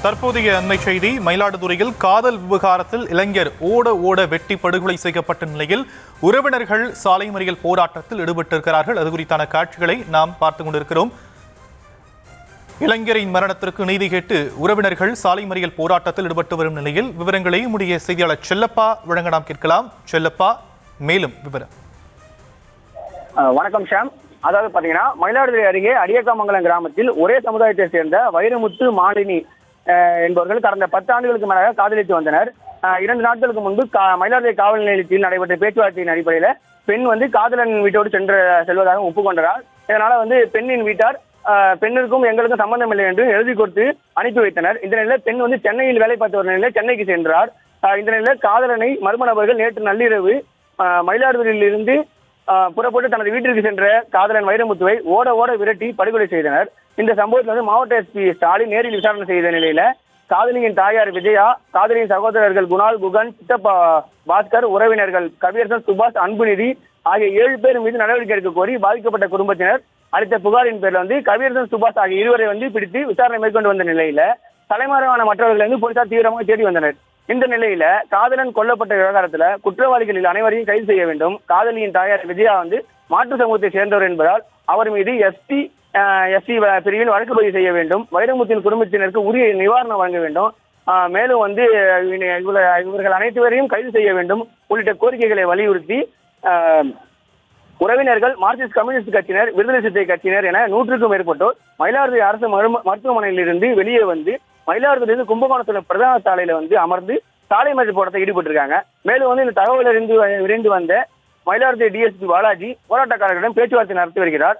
தற்போதைய அண்மை செய்தி, மயிலாடுதுறையில் காதல் விவகாரத்தில் இளைஞர் ஓட வெட்டி படுகொலை செய்யப்பட்ட நிலையில் உறவினர்கள் சாலை மறியல் போராட்டத்தில் ஈடுபட்டிருக்கிறார்கள். அது குறித்தான காட்சிகளை நாம் பார்த்துக் கொண்டிருக்கிறோம். இளைஞரின் மரணத்திற்கு நீதி கேட்டு உறவினர்கள் சாலை மறியல் போராட்டத்தில் ஈடுபட்டு வரும் நிலையில் விவரங்களை நம்முடைய செய்தியாளர் செல்லப்பா வழங்க நாம் கேட்கலாம். செல்லப்பா, மேலும் விவரம். வணக்கம் ஷாம். அதாவது பாத்தீங்கன்னா, மயிலாடுதுறை அருகே அடியக்காமங்கலம் கிராமத்தில் ஒரே சமுதாயத்தை சேர்ந்த வைரமுத்து, மாலினி என்பவர்கள் கடந்த 10 ஆண்டுகளுக்கு மேலாக காதலித்து வந்தனர். 2 நாட்களுக்கு முன்பு மயிலாடுதுறை காவல் நிலையத்தில் நடைபெற்ற பேச்சுவார்த்தையின் அடிப்படையில் பெண் காதலன் வீட்டோடு செல்வதாக ஒப்புக்கொண்டார். இதனால பெண்ணின் வீட்டார் பெண்ணிற்கும் எங்களுக்கும் சம்பந்தம் இல்லை என்று எழுதி கொடுத்து அனுப்பி வைத்தனர். இந்த நிலையில் பெண் சென்னையில் வேலை பார்த்து வரும் நிலையில் சென்னைக்கு சென்றார். இந்த நிலையில் காதலனை மர்ம நபர்கள் நேற்று நள்ளிரவு மயிலாடுதுறையில் இருந்து புறப்பட்டு தனது வீட்டிற்கு சென்ற காதலன் வைரமுத்துவை ஓட விரட்டி படுகொலை செய்தனர். இந்த சம்பவத்தில் மாவட்ட எஸ்பி ஸ்டாலின் நேரில் விசாரணை செய்த நிலையில காதலியின் தாயார் விஜயா, காதலியின் சகோதரர்கள் குணால், குகன், சித்தப்பா பாஸ்கர், உறவினர்கள் கவியரசன், சுபாஷ், அன்புநிதி ஆகிய 7 பேர் மீது நடவடிக்கை எடுக்க கோரி பாதிக்கப்பட்ட குடும்பத்தினர் அளித்த புகாரின் பேரில் கவியரசன், சுபாஷ் ஆகிய இருவரை பிடித்து விசாரணை மேற்கொண்டு வந்த நிலையில தலைமறைவான மற்றவர்கள் போலீசார் தீவிரமாக தேடி வந்தனர். இந்த நிலையில காதலன் கொல்லப்பட்ட விவகாரத்துல குற்றவாளிகளில் அனைவரையும் கைது செய்ய வேண்டும். காதலியின் தாயார் விஜயா மாற்று சமூகத்தை சேர்ந்தவர் என்பதால் அவர் மீது எஸ்டி பிரிவில் வழக்கு பதிவு செய்ய வேண்டும். வைரமுத்தின் குடும்பத்தினருக்கு உரிய நிவாரணம் வழங்க வேண்டும். மேலும் இவர்கள் அனைத்து பேரையும் கைது செய்ய வேண்டும் உள்ளிட்ட கோரிக்கைகளை வலியுறுத்தி உறவினர்கள், மார்க்சிஸ்ட் கம்யூனிஸ்ட் கட்சியினர், விடுதலை சிறுத்தை கட்சியினர் என 100க்கும் மேற்பட்டோர் மயிலாடுதுறை அரசு மருத்துவமனையில் இருந்து வெளியே மயிலாடுதுறையிலிருந்து கும்பகோணத்துல பிரதான சாலையில அமர்ந்து சாலை மறியல் போராட்டத்தில் ஈடுபட்டிருக்காங்க. மேலும் இந்த தகவல் விரைந்து வந்த மயிலாடுதுறை டிஎஸ்பி பாலாஜி போராட்டக்காரர்களிடம் பேச்சுவார்த்தை நடத்தி வருகிறார்.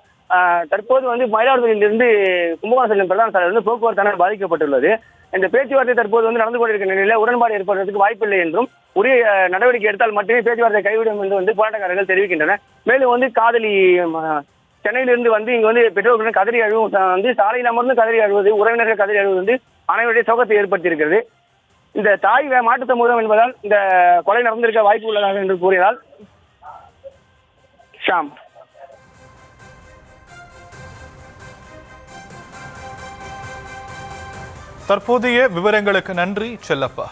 தற்போது மயிலாடுதுறையிலிருந்து கும்பகோணம் செல்லும் பிரதான சாலையில் போக்குவரத்து பாதிக்கப்பட்டுள்ளது. இந்த பேச்சுவார்த்தை தற்போது நடந்து கொண்டிருக்கிற நிலையில உடன்பாடு ஏற்படுவதற்கு வாய்ப்பில்லை என்றும் உரிய நடவடிக்கை எடுத்தால் மட்டுமே பேச்சுவார்த்தை கைவிடும் என்று போராட்டக்காரர்கள் தெரிவிக்கின்றனர். மேலும் காதலி சென்னையிலிருந்து இங்க பெற்றோர்களுடன் கதறி அழுவும் சாலையில் அமர்ந்து கதறி அழுவது, உறவினர்கள் கதறி அழுவது அனைவருடைய சோகத்தை ஏற்படுத்தி இருக்கிறது. இந்த தாய் மாட்டு சமூகம் என்பதால் இந்த கொலை நடந்திருக்க வாய்ப்பு உள்ளதாக என்று கூறினால் ஷாம். தற்போதைய விவரங்களுக்கு நன்றி செல்லப்பா.